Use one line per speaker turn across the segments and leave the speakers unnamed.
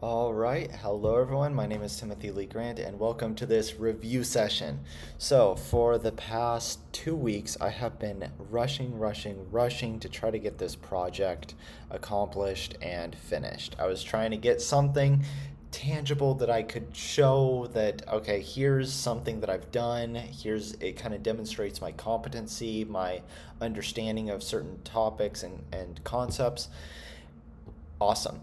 All right, hello everyone. My name is Timothy Lee Grant, and welcome to this review session. So, for the past 2 weeks, I have been rushing to try to get this project accomplished and finished. I was trying to get something tangible that I could show that, okay, here's something that I've done. Here's it kind of demonstrates my competency, my understanding of certain topics and concepts. Awesome.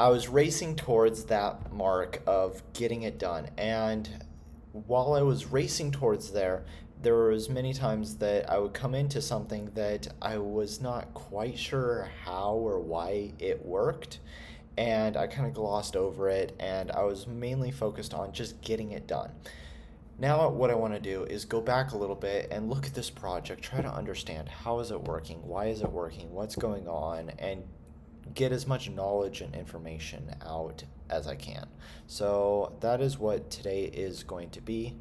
I was racing towards that mark of getting it done. And while I was racing towards there was many times that I would come into something that I was not quite sure how or why it worked. And I kind of glossed over it, and I was mainly focused on just getting it done. Now, what I want to do is go back a little bit and look at this project, try to understand how is it working, why is it working, what's going on, and get as much knowledge and information out as I can. So that is what today is going to be.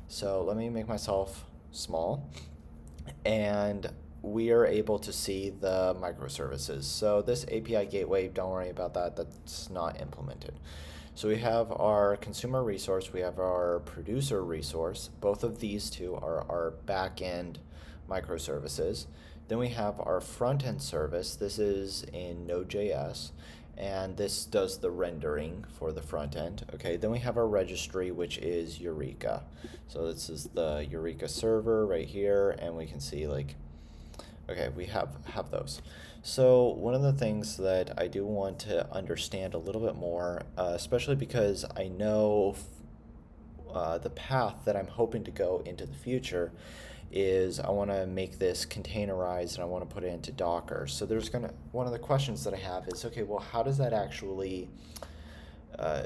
So let me make myself small, and we are able to see the microservices. So this API gateway, don't worry about that, that's not implemented. So we have our consumer resource, we have our producer resource. Both of these two are our back end microservices. Then we have our front end service. This is in Node.js, and this does the rendering for the front end. Okay, then we have our registry, which is Eureka. So this is the Eureka server right here, and we can see like, okay, we have those. So one of the things that I do want to understand a little bit more, especially because I know the path that I'm hoping to go into the future is I want to make this containerized and I want to put it into Docker. So one of the questions that I have is, okay, well, uh,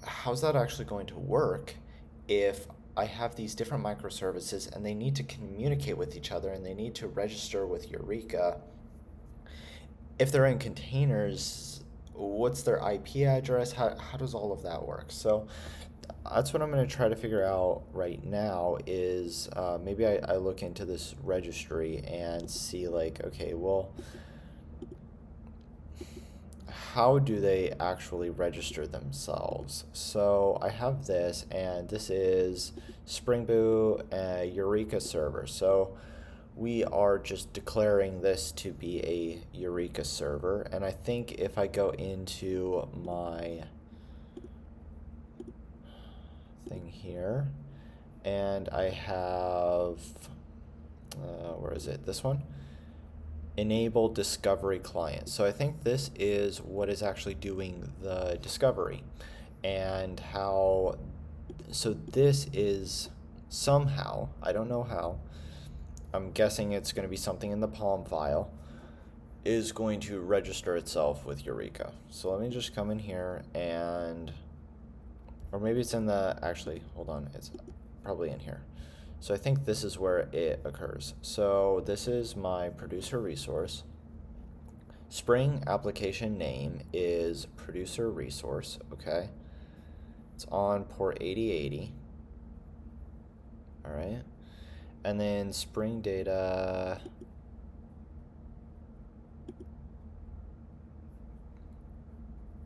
how's that actually going to work if I have these different microservices and they need to communicate with each other and they need to register with Eureka? If they're in containers, what's their IP address? How does all of that work? So that's what I'm going to try to figure out right now is maybe I look into this registry and see like, okay, well, how do they actually register themselves? So I have this, and this is Spring Boot Eureka server. So we are just declaring this to be a Eureka server. And I think if I go into my thing here, and I have, where is it? This one? Enable discovery client. So I think this is what is actually doing the discovery. And so this is somehow, I don't know how, I'm guessing it's going to be something in the POM file, is going to register itself with Eureka. So let me just come in here and, or maybe it's in the, actually, hold on, it's probably in here. So I think this is where it occurs. So this is my producer resource. Spring application name is producer resource, okay? It's on port 8080. All right. And then Spring data.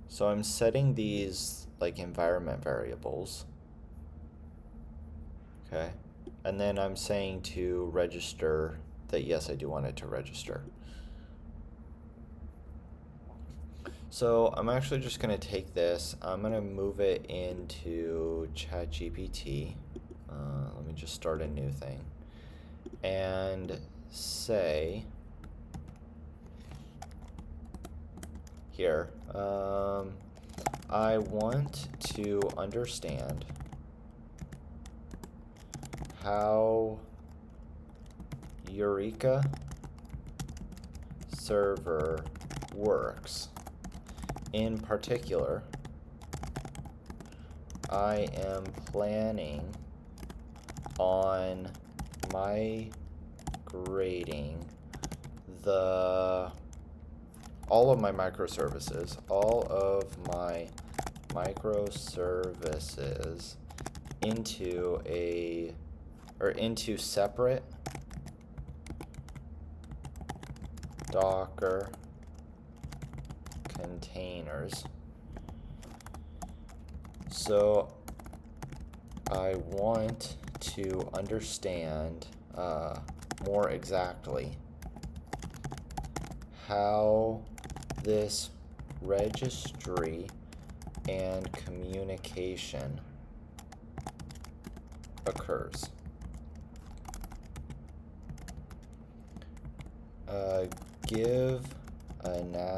So I'm setting these like environment variables. Okay. And then I'm saying to register that yes, I do want it to register. So I'm actually just going to take this, I'm going to move it into ChatGPT. Let me just start a new thing and say here, I want to understand how Eureka server works. In particular, I am planning on migrating all of my microservices into separate Docker containers So I want to understand more exactly how this registry and communication occurs. Give analogies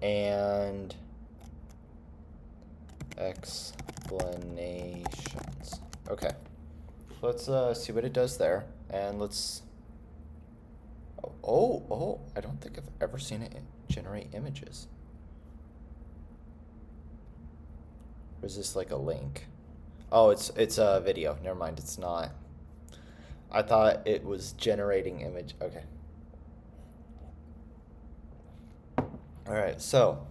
and explanations. Okay, let's see what it does there, and let's. Oh! I don't think I've ever seen it generate images. Or is this like a link? Oh, it's a video. Never mind, it's not. I thought it was generating image. Okay. All right, so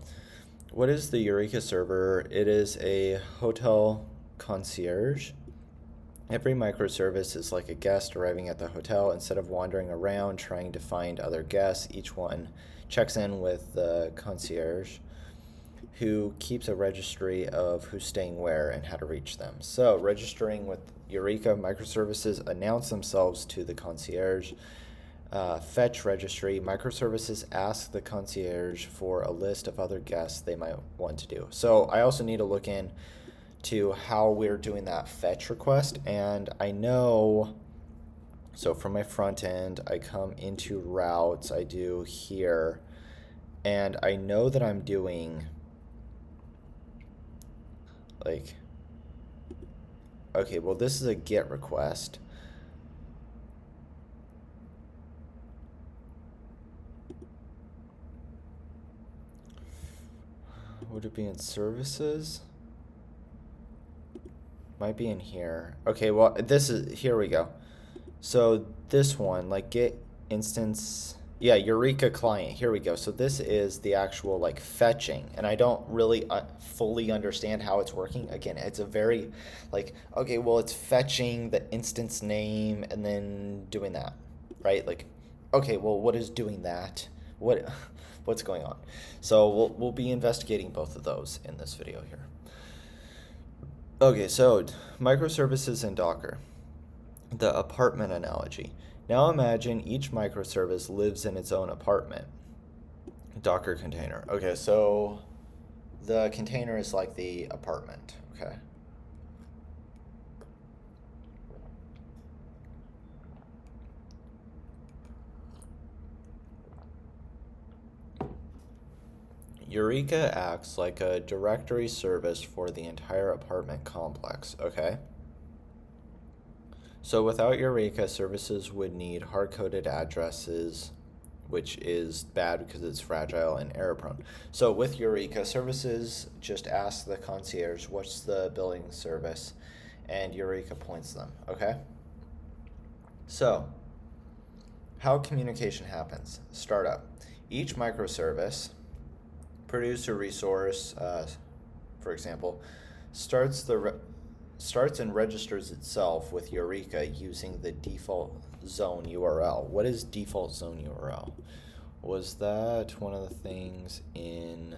what is the Eureka server? It is a hotel concierge. Every microservice is like a guest arriving at the hotel. Instead of wandering around trying to find other guests, each one checks in with the concierge, who keeps a registry of who's staying where and how to reach them. So, registering with Eureka, microservices announce themselves to the concierge. Fetch registry, microservices ask the concierge for a list of other guests they might want to do. So, I also need to look in to how we're doing that fetch request, and I know. So from my front end, I come into routes, I do here, and I know that I'm doing like, okay, well, this is a GET request. Would it be in services? Might be in here. Okay, well, this is, here we go. So this one, like get instance, yeah, Eureka client, here we go. So this is the actual like fetching, and I don't really fully understand how it's working. Again, it's a very like, okay, well, it's fetching the instance name and then doing that, right? Like, okay, well, what is doing that? What's going on? So we'll be investigating both of those in this video here. Okay, so microservices in Docker. The apartment analogy. Now imagine each microservice lives in its own apartment. Docker container. Okay, so the container is like the apartment. Okay. Eureka acts like a directory service for the entire apartment complex. Okay. So without Eureka, services would need hard-coded addresses, which is bad because it's fragile and error-prone. So with Eureka, services just ask the concierge, what's the billing service? And Eureka points them, okay? So, how communication happens. Startup. Each microservice, producer resource, for example, starts and registers itself with Eureka using the default zone URL. What is default zone URL? Was that one of the things in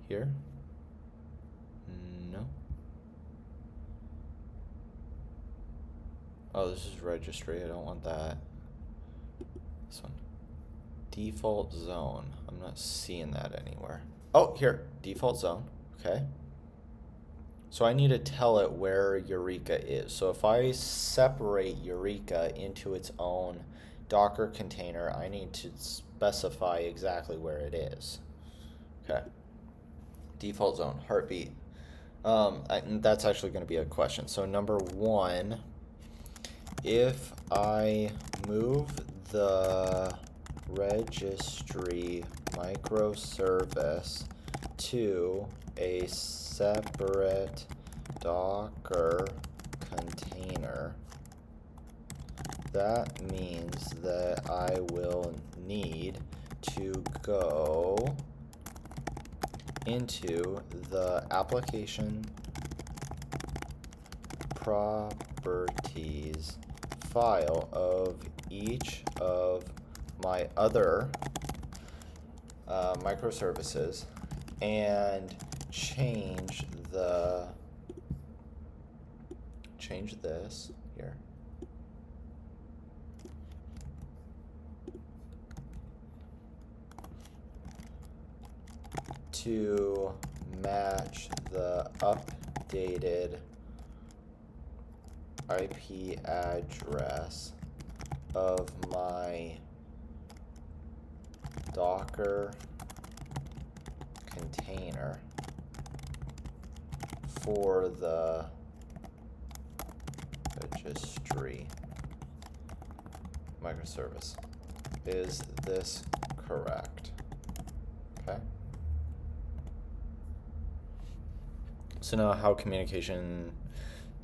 here? No. Oh, this is registry. I don't want that. This one. Default zone. I'm not seeing that anywhere. Oh, here. Default zone. Okay. So I need to tell it where Eureka is. So if I separate Eureka into its own Docker container, I need to specify exactly where it is. Okay. Default zone. Heartbeat. That's actually going to be a question. So number one, if I move the registry microservice to a separate Docker container, that means that I will need to go into the application properties file of each of my other microservices and change this here to match the updated IP address of my Docker container for the registry microservice. Is this correct? Okay. So now how communication,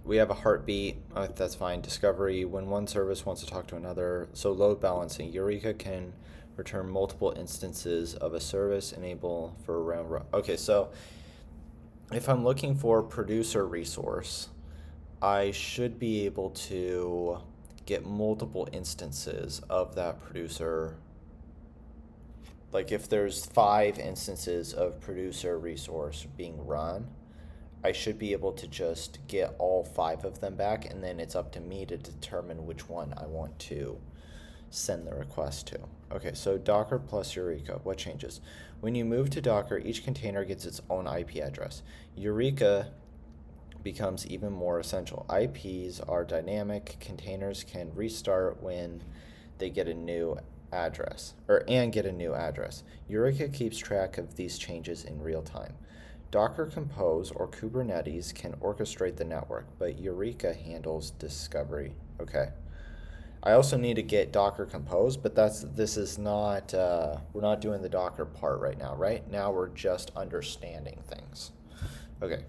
we have a heartbeat, that's fine. Discovery, when one service wants to talk to another. So load balancing, Eureka can return multiple instances of a service, enable for round robin. Okay, so if I'm looking for producer resource, I should be able to get multiple instances of that producer. Like if there's 5 instances of producer resource being run, I should be able to just get all 5 of them back, and then it's up to me to determine which one I want to send the request to. Okay, so Docker plus Eureka, what changes? When you move to Docker, each container gets its own IP address. Eureka becomes even more essential. IPs are dynamic. Containers can restart when they get a new address, and get a new address. Eureka keeps track of these changes in real time. Docker Compose or Kubernetes can orchestrate the network, but Eureka handles discovery. Okay. I also need to get Docker Compose, but this is not, we're not doing the Docker part right now. Right now we're just understanding things. Okay.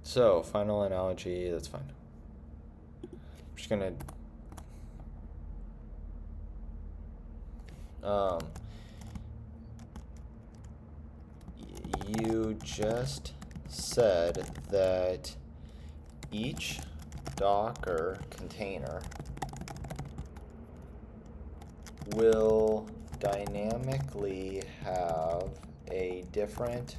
So, final analogy, that's fine. I'm just gonna you just said that each Docker container will dynamically have a different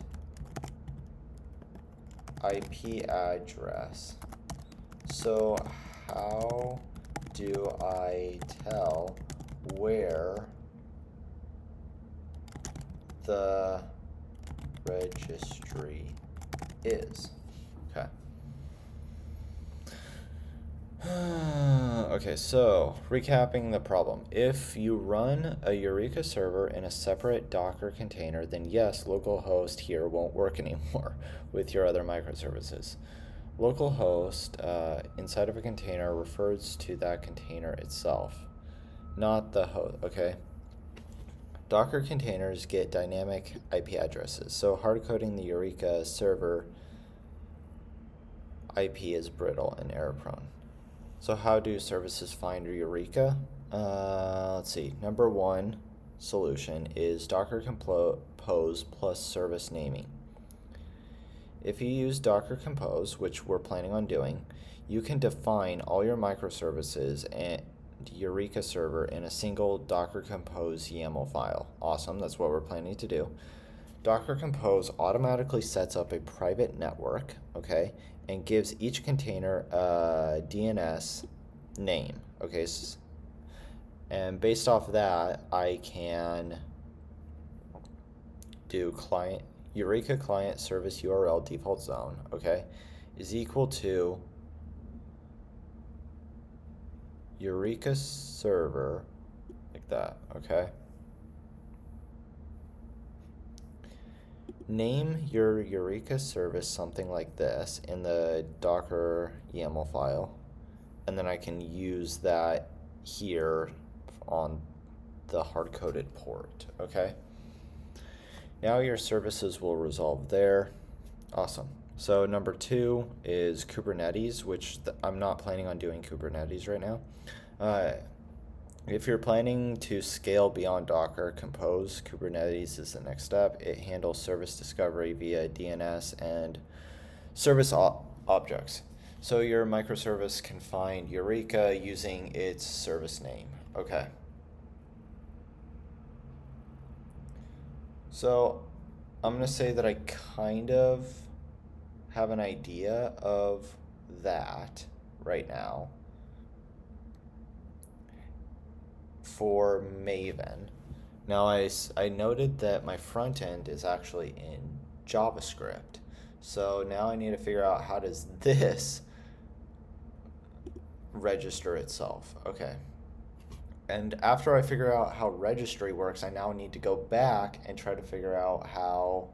IP address. So how do I tell where the registry is? Okay. Okay, so recapping the problem. If you run a Eureka server in a separate Docker container, then yes, localhost here won't work anymore with your other microservices. Localhost inside of a container refers to that container itself, not the host, okay? Docker containers get dynamic IP addresses, so hard-coding the Eureka server IP is brittle and error-prone. So how do services find Eureka? Let's see. Number 1 solution is Docker Compose plus service naming. If you use Docker Compose, which we're planning on doing, you can define all your microservices and Eureka server in a single Docker Compose YAML file. Awesome, that's what we're planning to do. Docker Compose automatically sets up a private network, okay, and gives each container a DNS name, okay, and based off of that, I can do Eureka client service URL default zone, okay, is equal to Eureka server, like that, okay. Name your Eureka service something like this in the Docker YAML file, and then I can use that here on the hard-coded port, okay? Now your services will resolve there. Awesome. So number 2 is Kubernetes, which I'm not planning on doing Kubernetes right now. If you're planning to scale beyond Docker Compose, Kubernetes is the next step. It handles service discovery via DNS and service objects. So your microservice can find Eureka using its service name. Okay. So I'm going to say that I kind of have an idea of that right now for Maven. Now I noted that my front end is actually in JavaScript. So now I need to figure out how does this register itself. Okay. And after I figure out how registry works, I now need to go back and try to figure out how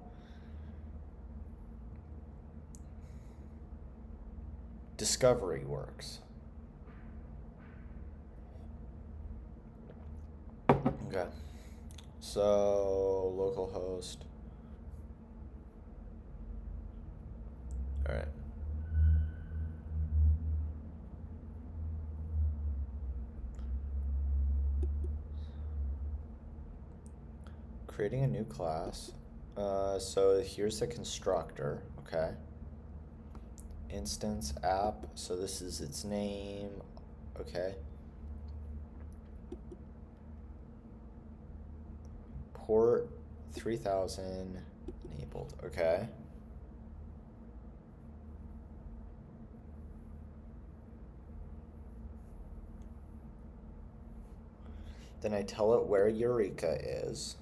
discovery works. Okay. So localhost. All right. Creating a new class. So here's the constructor, okay. Instance app, so this is its name, okay. Port 3000 enabled, okay. Then I tell it where Eureka is,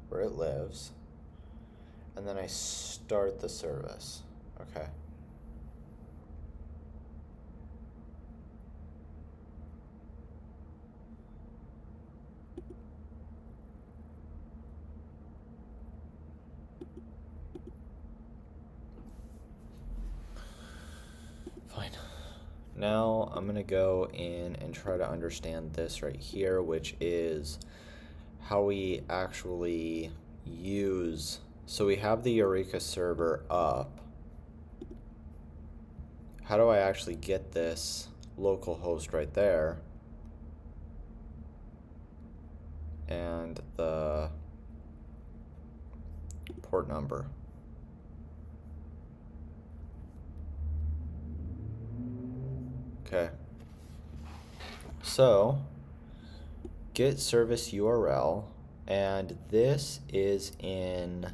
where it lives, and then I start the service. Okay. Fine. Now I'm gonna go in and try to understand this right here, which is how we actually use, so we have the Eureka server up. How do I actually get this local host right there and the port number? Okay. So get service URL, and this is in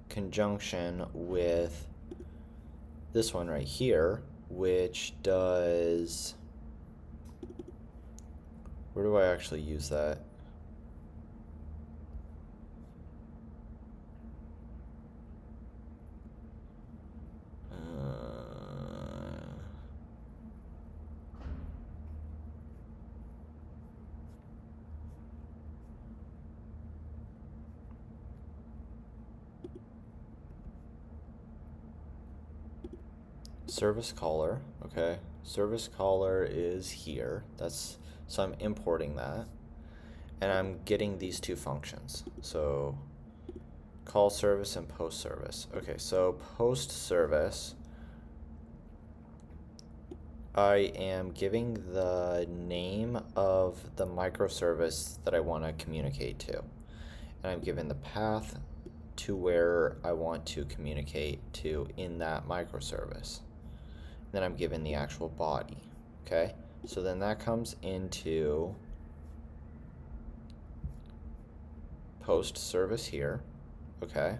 conjunction with this one right here, which does, where do I actually use that? Service caller, okay. Service caller is here. That's, so I'm importing that. And I'm getting these two functions. So call service and post service. Okay, so post service, I am giving the name of the microservice that I want to communicate to. And I'm given the path to where I want to communicate to in that microservice. Then I'm given the actual body, okay? So then that comes into post service here, okay?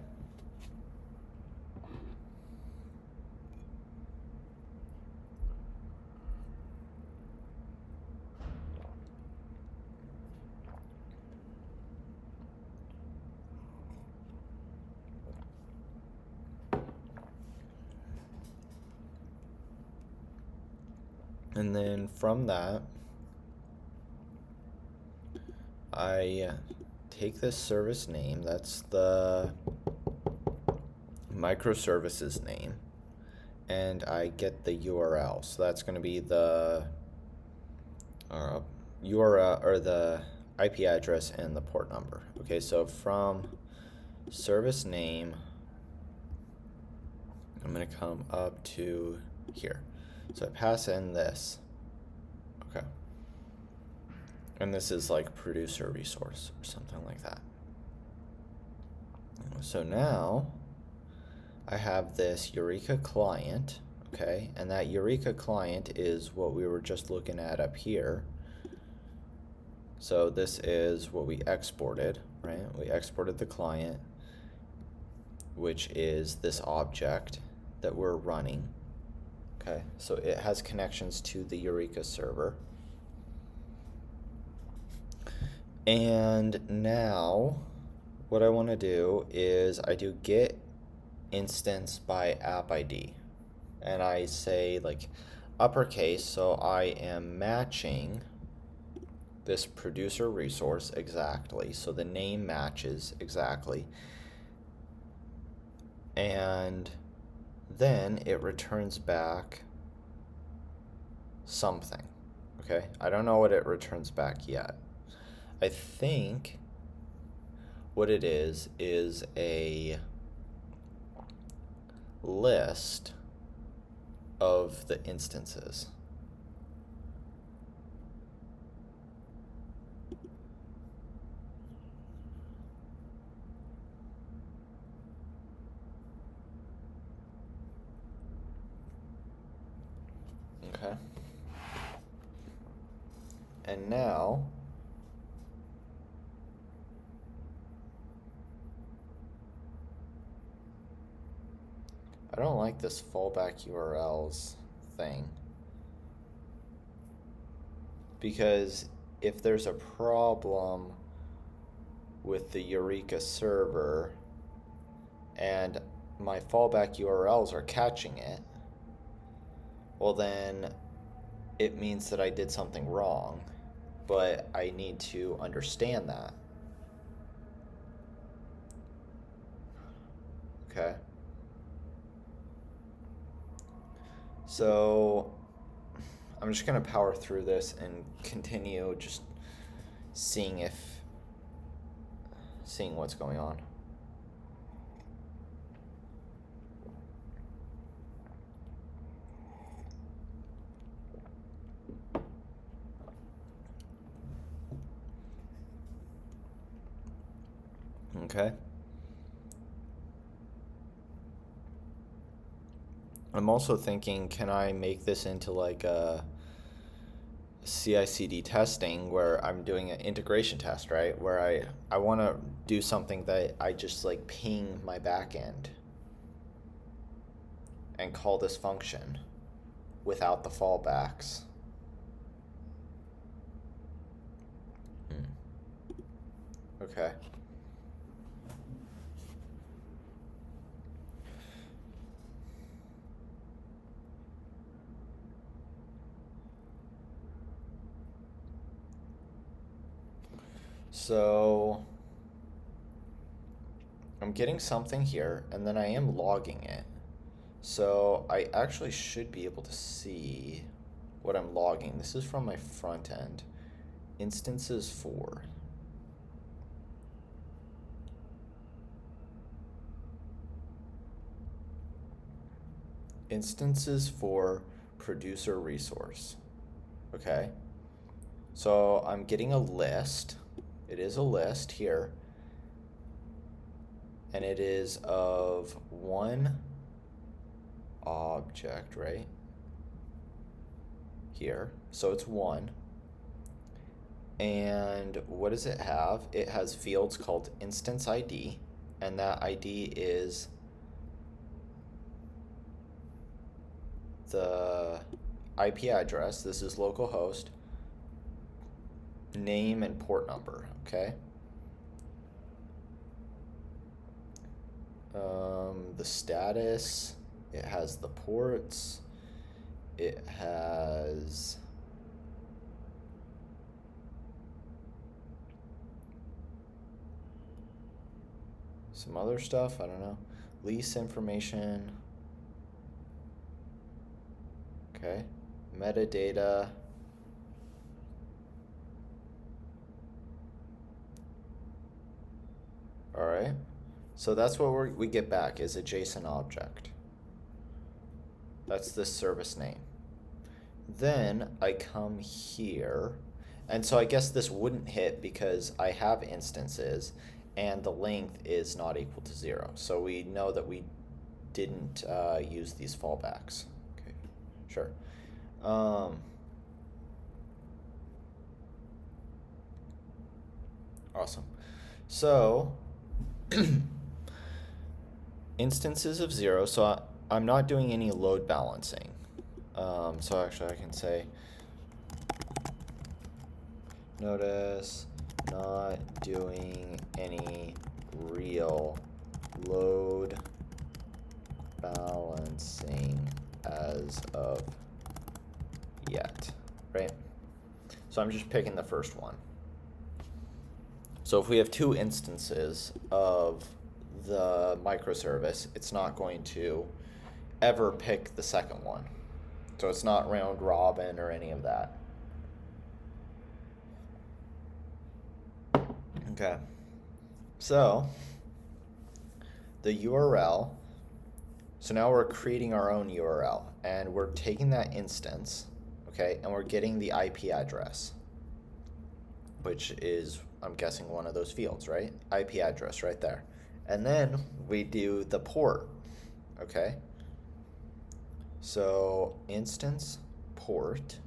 And then from that, I take this service name, that's the microservices name, and I get the URL. So that's going to be the URL, or the IP address and the port number. Okay, so from service name, I'm going to come up to here. So I pass in this, okay. And this is like producer resource or something like that. So now I have this Eureka client, okay, and that Eureka client is what we were just looking at up here. So this is what we exported, right? We exported the client, which is this object that we're running, okay? So it has connections to the Eureka server. And now what I want to do is I do get instance by app ID, and I say like uppercase, so I am matching this producer resource exactly, so the name matches exactly, and then it returns back something. Okay, I don't know what it returns back yet. I think what it is a list of the instances. Okay. And now I don't like this fallback URLs thing, because if there's a problem with the Eureka server and my fallback URLs are catching it, well then it means that I did something wrong, but I need to understand that. Okay. So I'm just going to power through this and continue just seeing what's going on. Okay. I'm also thinking, can I make this into like a CI/CD testing where I'm doing an integration test, right? Where I want to do something that I just like ping my backend and call this function without the fallbacks. Okay. So I'm getting something here, and then I am logging it. So I actually should be able to see what I'm logging. This is from my front end. Instances for. Instances for producer resource. Okay. So I'm getting a list. It is a list here. And it is of one object, right? Here. So it's one. And what does it have? It has fields called instance ID, and that ID is the IP address. This is localhost, name, and port number, okay? The status, it has the ports, it has some other stuff, I don't know. Lease information. Okay. Metadata. All right. So that's what we get back is a JSON object. That's the service name. Then I come here, and so I guess this wouldn't hit because I have instances and the length is not equal to 0. So we know that we didn't use these fallbacks. Okay, sure. Awesome. So instances of 0, so I'm not doing any load balancing. So actually I can say, notice not doing any real load balancing as of yet, right? So I'm just picking the first one. So if we have 2 instances of the microservice, it's not going to ever pick the second one. So it's not round robin or any of that. Okay. So the URL, so now we're creating our own URL, and we're taking that instance, okay, and we're getting the IP address, which is, I'm guessing, one of those fields, right? IP address right there. And then we do the port, okay? So instance port,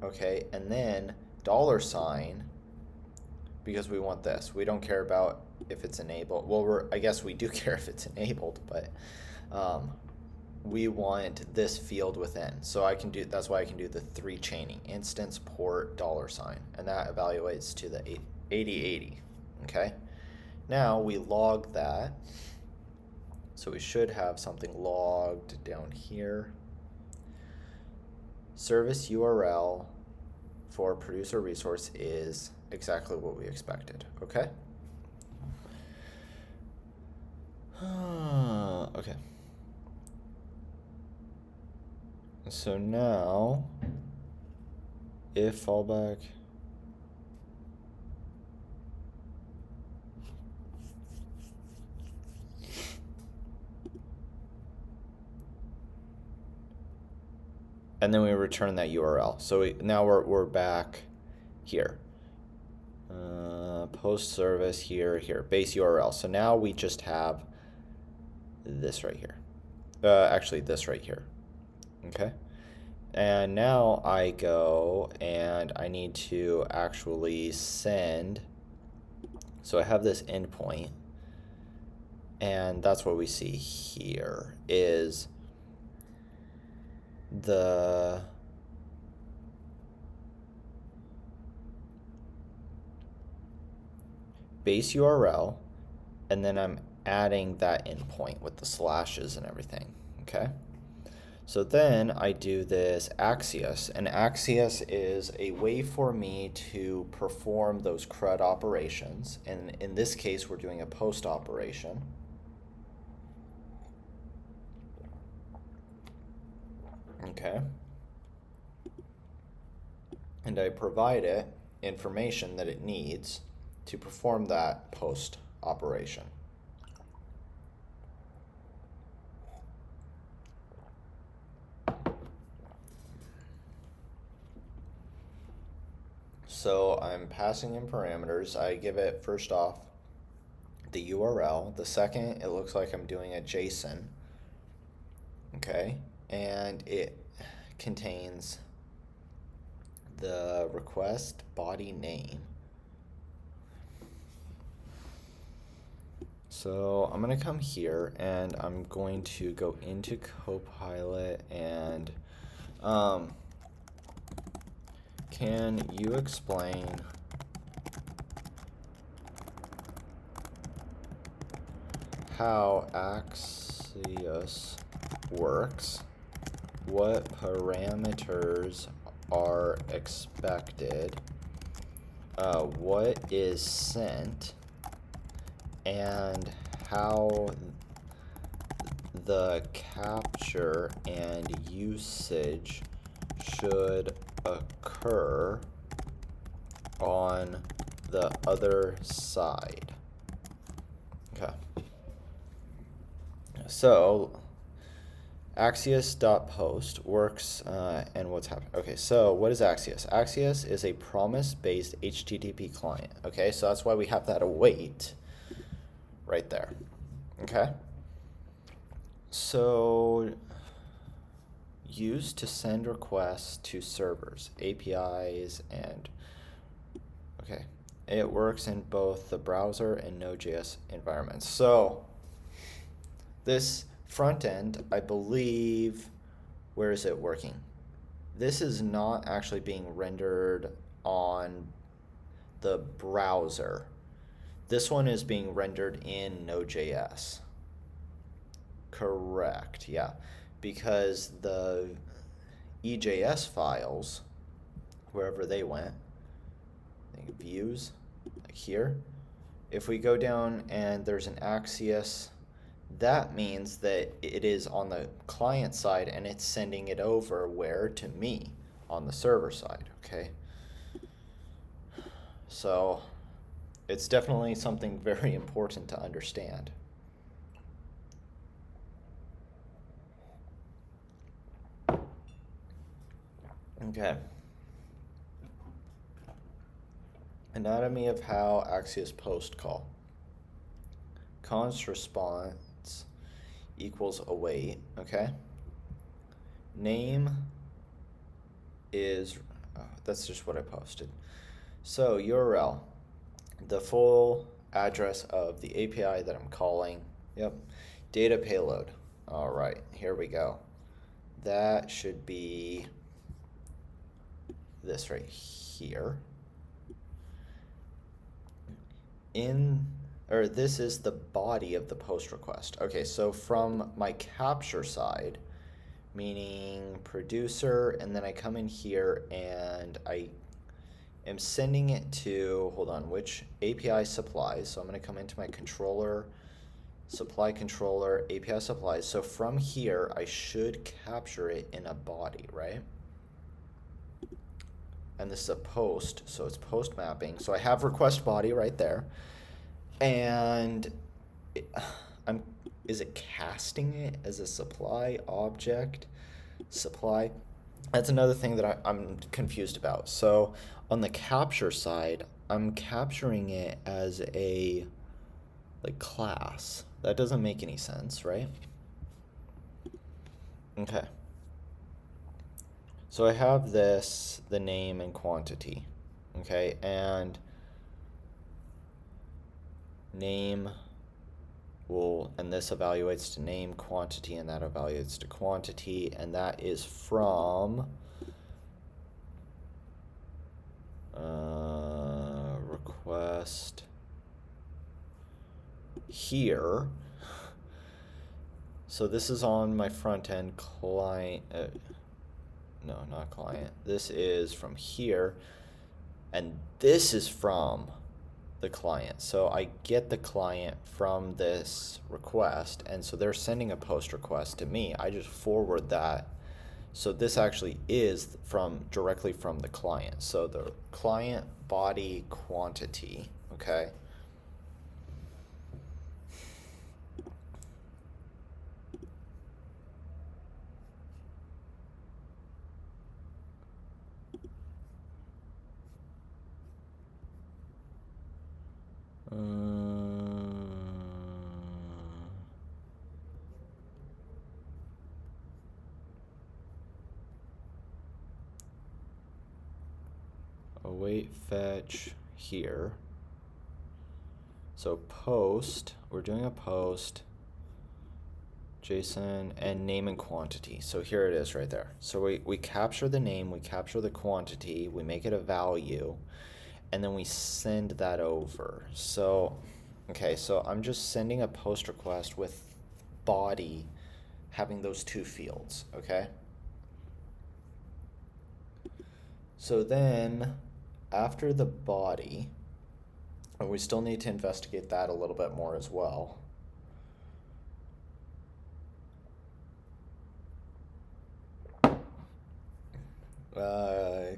okay, and then $, because we want this. We don't care about if it's enabled. Well, I guess we do care if it's enabled, but we want this field within. So I can do, that's why I can do the 3 chaining, instance port $, and that evaluates to the 8080, okay? Now we log that. So we should have something logged down here. Service URL for producer resource is exactly what we expected, okay? Okay. So now, if fallback, and then we return that URL. So now we're back here. Post service here, base URL. So now we just have this right here. Actually, this right here. Okay. And now I go and I need to actually send. So I have this endpoint, and that's what we see here is the base URL, and then I'm adding that endpoint with the slashes and everything, okay? So then I do this Axios, and Axios is a way for me to perform those CRUD operations, and in this case we're doing a post operation. Okay. And I provide it information that it needs to perform that post operation. So I'm passing in parameters. I give it, first off, the URL. The second, it looks like I'm doing a JSON. Okay, and it contains the request body name. So I'm going to come here and I'm going to go into Copilot and can you explain how Axios works? What parameters are expected? What is sent? And how the capture and usage should occur on the other side. Okay. So Axios.post works, and what's happening. Okay, so what is Axios? Axios is a promise-based HTTP client. Okay, so that's why we have that await right there. Okay. So used to send requests to servers, APIs, and okay, it works in both the browser and Node.js environments. So this front end, I believe, where is it working? This is not actually being rendered on the browser. This one is being rendered in Node.js. Correct, yeah. Because the EJS files, wherever they went, I think views, like here, if we go down and there's an Axios, that means that it is on the client side and it's sending it over where? To me on the server side, okay? So it's definitely something very important to understand. Okay. Anatomy of how Axios post call. Const response equals await, okay? Name is, that's just what I posted. So URL, the full address of the API that I'm calling. Yep. Data payload. All right, here we go. That should be this right here. This is the body of the post request. Okay, so from my capture side, meaning producer, and then I come in here and I am sending it to, hold on, which API supplies. So I'm going to come into my controller, supply controller, API supplies. So from here, I should capture it in a body, right? And this is a post, so it's post mapping. So I have request body right there. And is it casting it as a supply object? Supply? That's another thing that I'm confused about. So on the capture side, I'm capturing it as a like class. That doesn't make any sense, right? Okay. So I have this, the name and quantity, okay, and name and this evaluates to name, quantity, and that evaluates to quantity, and that is from request here. So this is on my front end client, no, not client. This is from here, and this is from the client. So I get the client from this request, and so they're sending a post request to me. I just forward that. So this actually is directly from the client. So the client body quantity, okay? Await fetch here. So post, we're doing a post, JSON, and name and quantity. So here it is right there. So we capture the name, we capture the quantity, we make it a value, and then we send that over. So, okay, so I'm just sending a post request with body having those two fields, okay? So then, after the body, and we still need to investigate that a little bit more as well.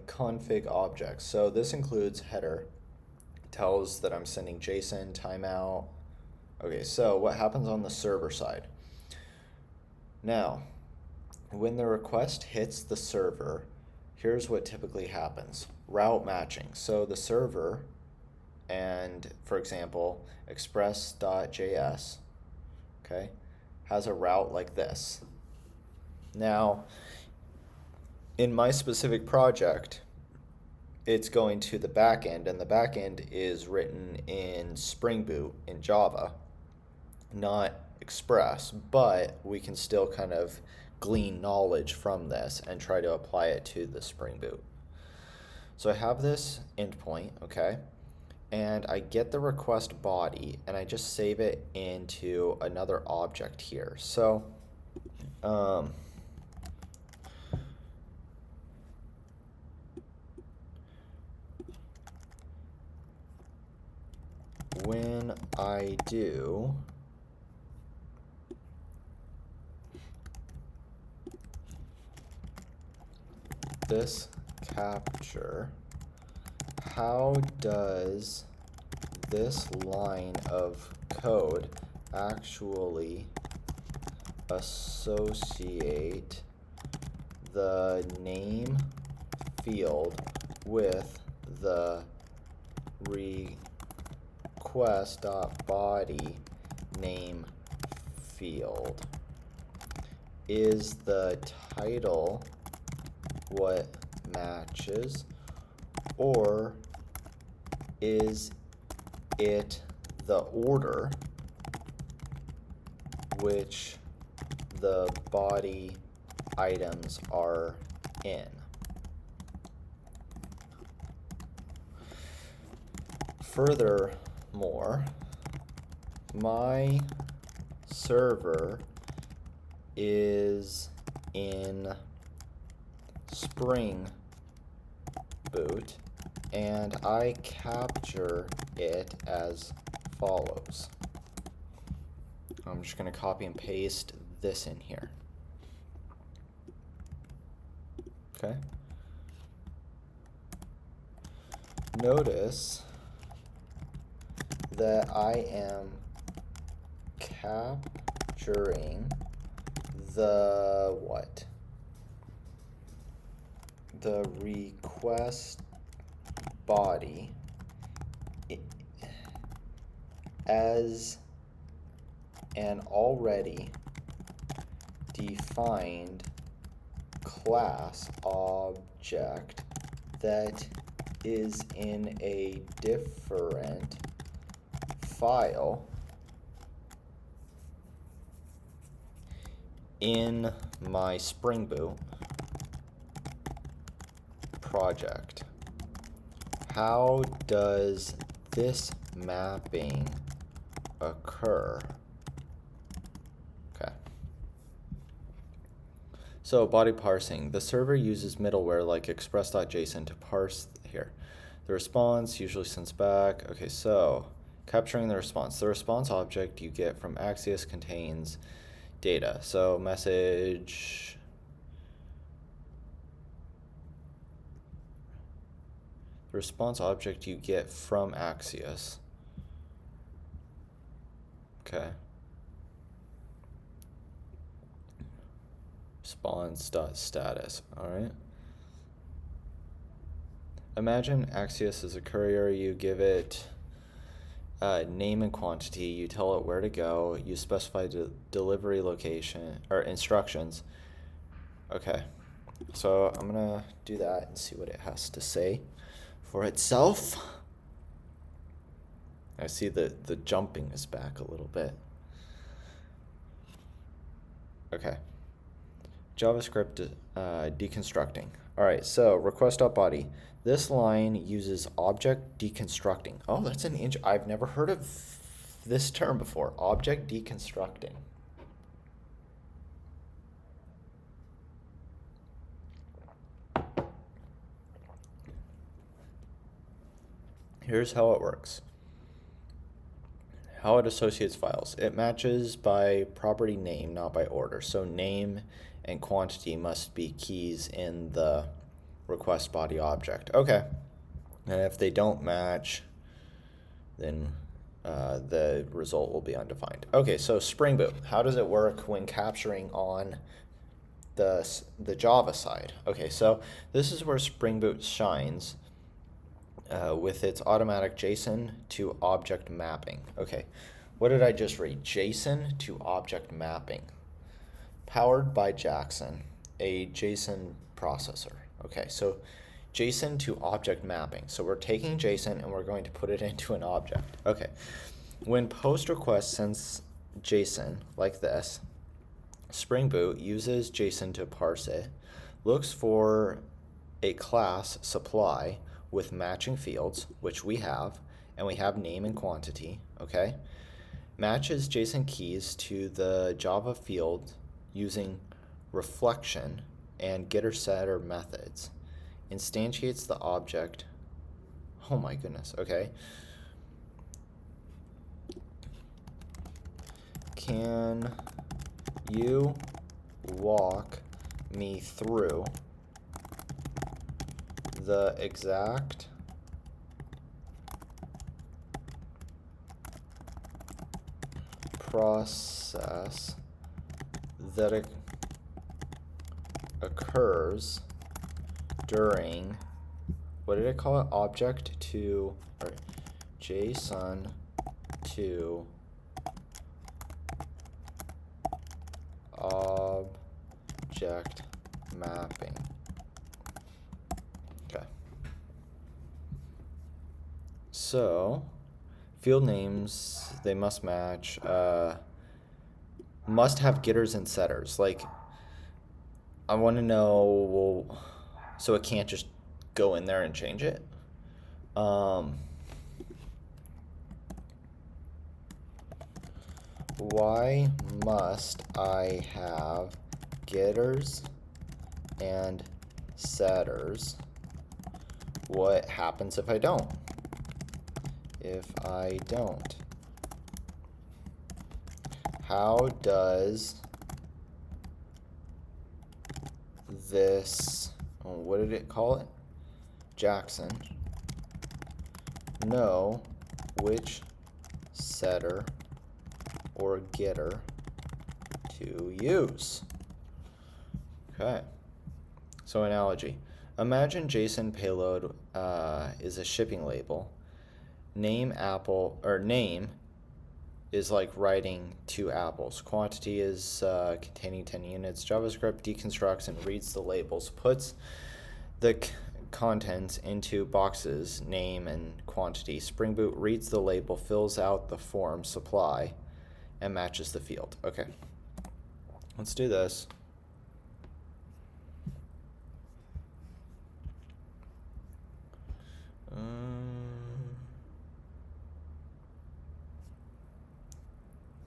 Config objects. So this includes header, tells that I'm sending JSON, timeout. Okay, so what happens on the server side? Now, when the request hits the server, here's what typically happens. Route matching. So the server and, for example, express.js okay, has a route like this. Now, in my specific project, it's going to the back end, and the back end is written in Spring Boot in Java, not Express, but we can still kind of glean knowledge from this and try to apply it to the Spring Boot. So I have this endpoint, okay, and I get the request body, and I just save it into another object here. So when I do this capture, how does this line of code actually associate the name field with the request.body name field? Is the title what matches, or is it the order which the body items are in? Furthermore, my server is in Spring Boot, and I capture it as follows. I'm just going to copy and paste this in here. Okay. Notice that I am capturing the what? The request body as an already defined class object that is in a different file in my Spring Boot project. How does this mapping occur? Okay. So body parsing. The server uses middleware like express.json to parse here. The response usually sends back. Okay, so capturing the response. The response object you get from Axios contains data. So message. The response object you get from Axios. Okay. Response.status. All right. Imagine Axios is a courier. You give it name and quantity. You tell it where to go. You specify the delivery location or instructions. Okay. So I'm gonna do that and see what it has to say for itself. I see the jumping is back a little bit. Okay. JavaScript deconstructing. All right, so request.body. This line uses object deconstructing. Oh, that's an I've never heard of this term before. Object deconstructing. Here's how it works. How it associates files. It matches by property name, not by order. So name and quantity must be keys in the request body object. Okay. And if they don't match, then the result will be undefined. Okay, so Spring Boot. How does it work when capturing on the Java side? Okay, so this is where Spring Boot shines. With its automatic JSON to object mapping. Okay, What did I just read? JSON to object mapping. Powered by Jackson, a JSON processor. Okay, so JSON to object mapping. So we're taking JSON and we're going to put it into an object. Okay, when post request sends JSON like this, Spring Boot uses JSON to parse it, looks for a class supply with matching fields, which we have, and we have name and quantity, okay? Matches JSON keys to the Java field using reflection and getter setter methods. Instantiates the object. Oh my goodness, okay. Can you walk me through the exact process that occurs during, what did I call it? Object to, or JSON to object mapping. Okay. So, field names, they must match, must have getters and setters. Like, I want to know, well, so it can't just go in there and change it. Why must I have getters and setters? What happens if I don't? If I don't, how does this, what did it call it? Jackson know which setter or getter to use? Okay, so analogy. Imagine JSON payload is a shipping label. Name apple, or name is like writing 2 apples. Quantity is containing 10 units. JavaScript deconstructs and reads the labels, puts the contents into boxes, name and quantity. Spring Boot reads the label, fills out the form supply, and matches the field. Okay, let's do this.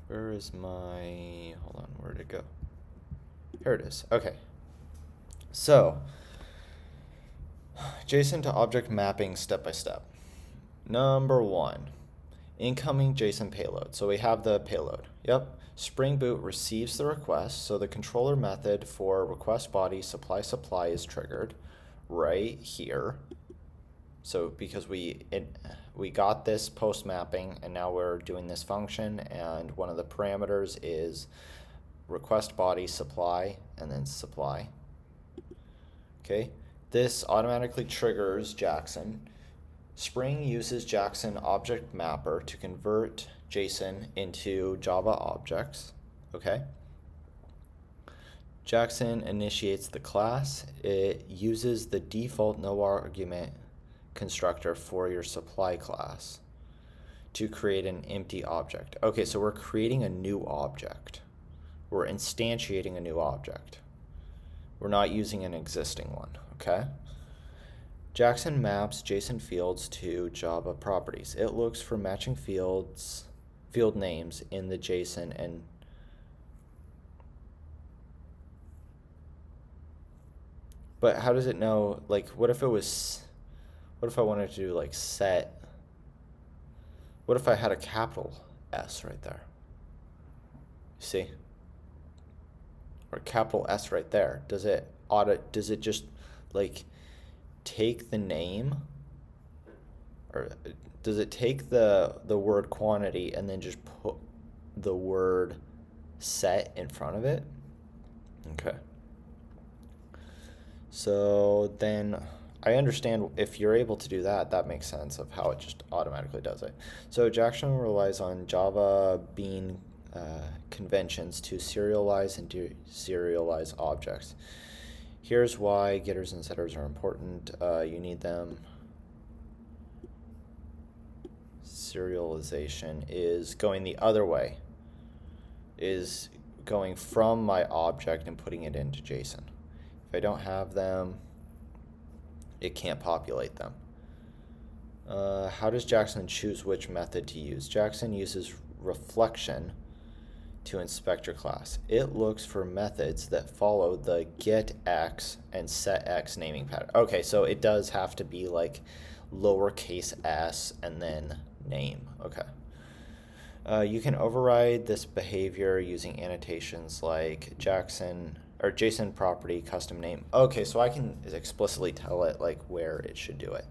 Where is my, hold on, where'd it go? Here it is. Okay, so JSON to object mapping step by step. Number 1, incoming JSON payload. So we have the payload. Yep. Spring Boot receives the request, so the controller method for request body supply is triggered right here. So because we got this post mapping and now we're doing this function, and one of the parameters is request body supply and then supply. Okay, this automatically triggers Jackson. Spring uses Jackson Object Mapper to convert JSON into Java objects. Okay. Jackson initiates the class. It uses the default no argument constructor for your supply class to create an empty object. Okay, so we're creating a new object. We're instantiating a new object. We're not using an existing one, okay? Jackson maps JSON fields to Java properties. It looks for matching field names in the JSON and but how does it know, like, what if I wanted to do like set, what if I had a capital S right there? See? Or capital S right there. Does it just like take the name, or does it take the word quantity and then just put the word set in front of it? Okay. So then I understand if you're able to do that, that makes sense of how it just automatically does it. So Jackson relies on Java Bean conventions to serialize and deserialize objects. Here's why getters and setters are important. You need them. Serialization is going the other way, is going from my object and putting it into JSON. If I don't have them, it can't populate them. How does Jackson choose which method to use? Jackson uses reflection to inspect your class. It looks for methods that follow the getX and setX naming pattern. Okay, so it does have to be like lowercase s and then name. Okay. You can override this behavior using annotations like Jackson or JSON property custom name. Okay, so I can explicitly tell it like where it should do it.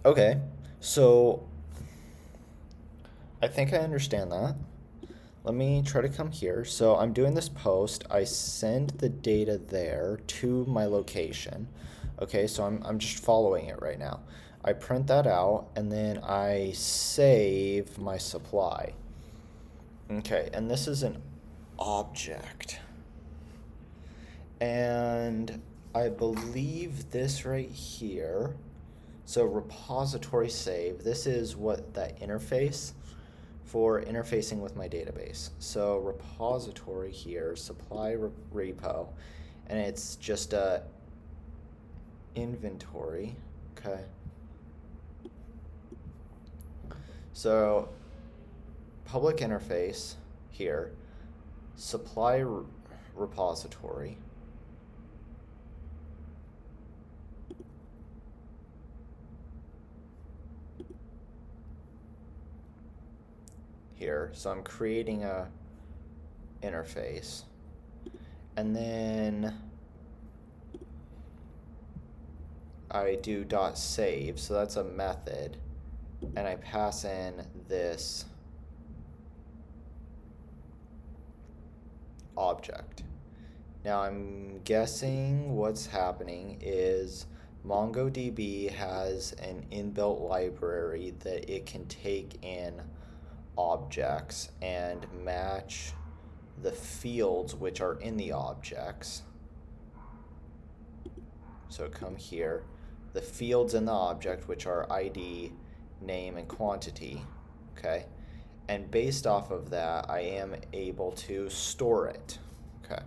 Okay, so I think I understand that. Let me try to come here. So I'm doing this post. I send the data there to my location. Okay, so I'm just following it right now. I print that out and then I save my supply. Okay, and this is an object. And I believe this right here, so repository save, this is what that interface for interfacing with my database. So repository here, supply repo, and it's just a inventory. Okay. So public interface here, supply repository. Here, so I'm creating a interface, and then I do .save, so that's a method, and I pass in this object. Now I'm guessing what's happening is MongoDB has an inbuilt library that it can take in objects and match the fields which are in the objects. So come here, the fields in the object, which are ID, name, and quantity, okay? And based off of that, I am able to store it, okay,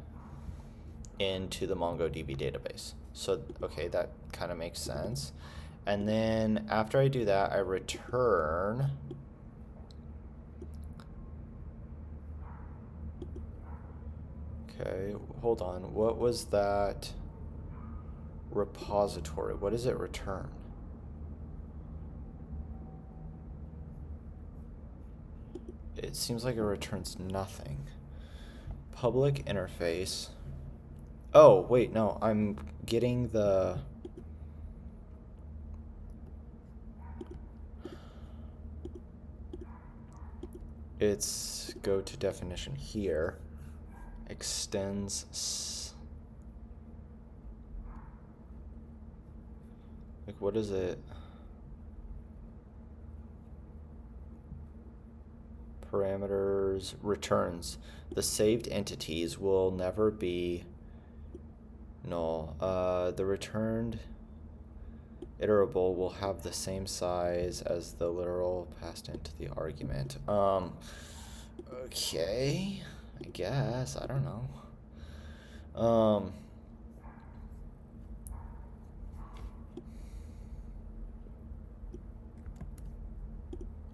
into the MongoDB database. So, okay, that kind of makes sense. And then after I do that, I return okay, hold on. What was that repository? What does it return? It seems like it returns nothing. Public interface. Oh, wait, no. I'm getting the... It's go to definition here. Extends, like what is it? Parameters, returns. The saved entities will never be null. The returned iterable will have the same size as the literal passed into the argument. Okay. I guess, I don't know.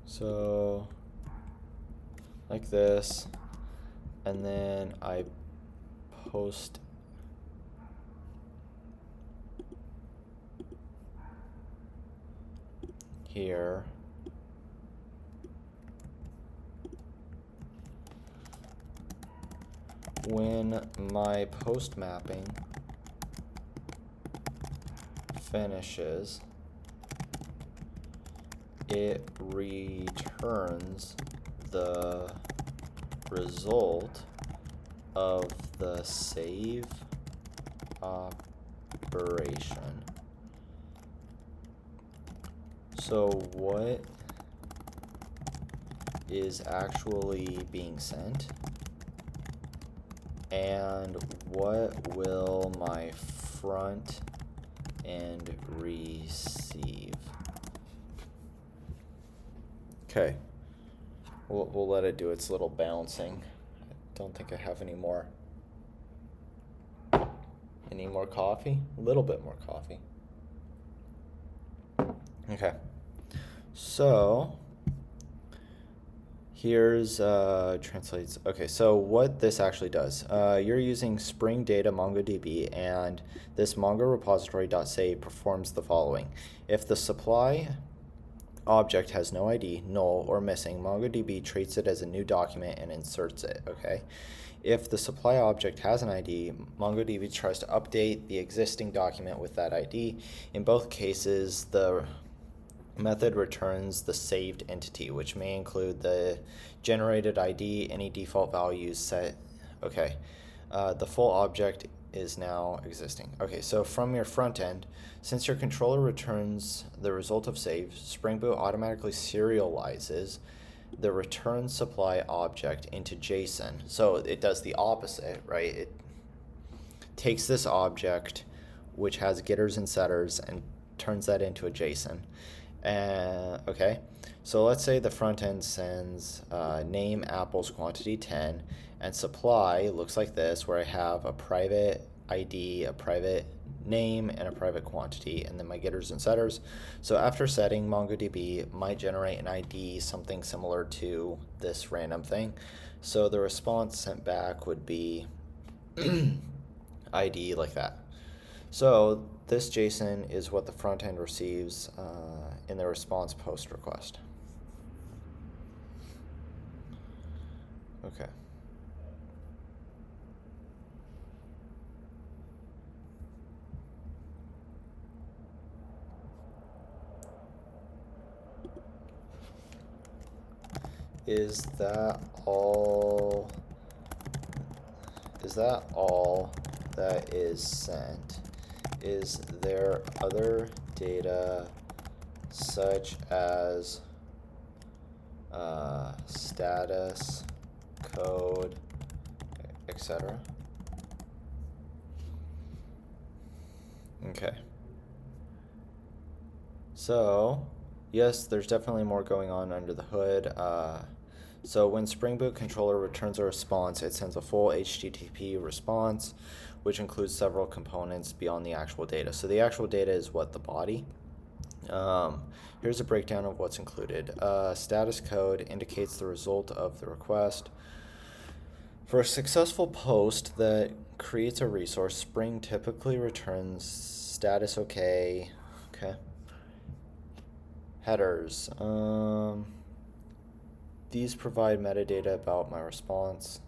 So, like this, and then I post here. When my post mapping finishes, it returns the result of the save collaboration. So what is actually being sent? And what will my front end receive? Okay, we'll let it do its little bouncing. I don't think I have any more. Any more coffee? A little bit more coffee. Okay, so here's translates. Okay, so what this actually does, you're using Spring Data MongoDB, and this Mongo repository.say performs the following. If the supply object has no ID, null, or missing, MongoDB treats it as a new document and inserts it, okay? If the supply object has an ID, MongoDB tries to update the existing document with that ID. In both cases, the method returns the saved entity, which may include the generated ID, any default values set. Okay, the full object is now existing. Okay, so from your front end, since your controller returns the result of save, Spring Boot automatically serializes the return supply object into JSON. So it does the opposite, right? It takes this object, which has getters and setters, and turns that into a JSON. Okay, so let's say the front end sends name apples quantity 10, and supply looks like this, where I have a private ID, a private name, and a private quantity, and then my getters and setters. So after setting, MongoDB might generate an ID, something similar to this random thing. So the response sent back would be ID like that. So this JSON is what the front end receives in the response post request. Okay. Is that all? Is that all that is sent? Is there other data such as status, code, etc.? Okay. So, yes, there's definitely more going on under the hood. So when Spring Boot controller returns a response, it sends a full HTTP response, which includes several components beyond the actual data. So the actual data is what? The body. Here's a breakdown of what's included. Status code indicates the result of the request. For a successful post that creates a resource, Spring typically returns status OK. Okay. Headers. These provide metadata about my response.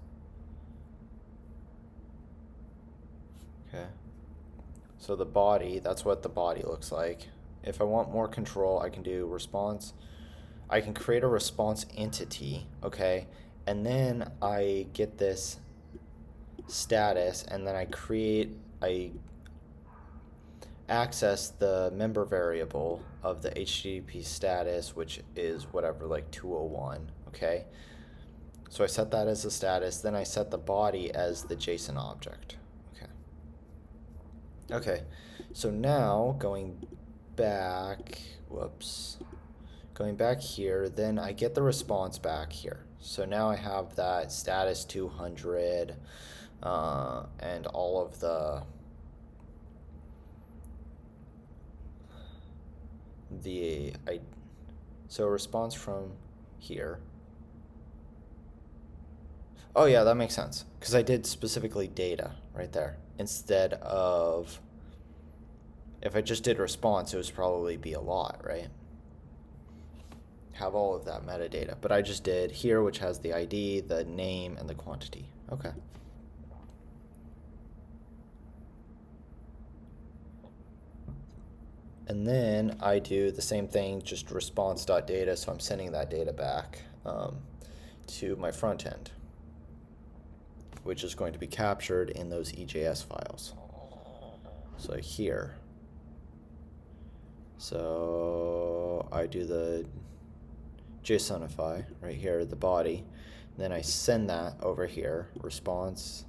Okay. So the body, that's what the body looks like. If I want more control, I can do response. I can create a response entity, okay? And then I get this status, and then I access the member variable of the HTTP status, which is whatever, like 201, okay? So I set that as the status, then I set the body as the JSON object, okay? Okay, so now going back here, then I get the response back here. So now I have that status 200 and all of so response from here. Oh yeah, that makes sense, because I did specifically data right there instead of, if I just did response, it would probably be a lot, right? Have all of that metadata, but I just did here, which has the ID, the name, and the quantity. Okay. And then I do the same thing, just response.data, so I'm sending that data back to my front end, which is going to be captured in those EJS files. So here. So I do the JSONify right here, the body. Then I send that over here, response,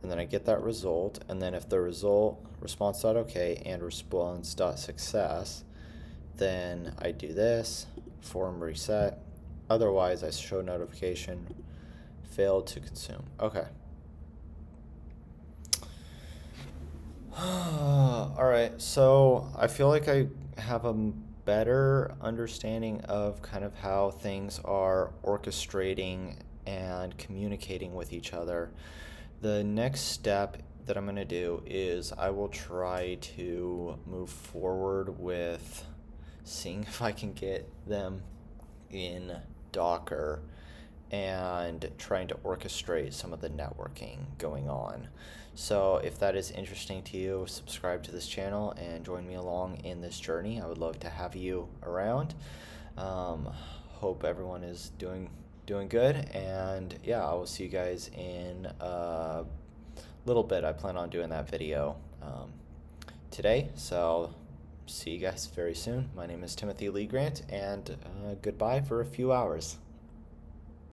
and then I get that result. And then if the result response.ok and response.success, then I do this, form reset. Otherwise, I show notification failed to consume. Okay. All right, so I feel like I have a better understanding of kind of how things are orchestrating and communicating with each other. The next step that I'm going to do is I will try to move forward with seeing if I can get them in Docker and trying to orchestrate some of the networking going on. So if that is interesting to you, subscribe to this channel and join me along in this journey. I would love to have you around. Hope everyone is doing good, and yeah, I will see you guys in a little bit. I plan on doing that video today, so see you guys very soon. My name is Timothy Lee Grant, and goodbye for a few hours.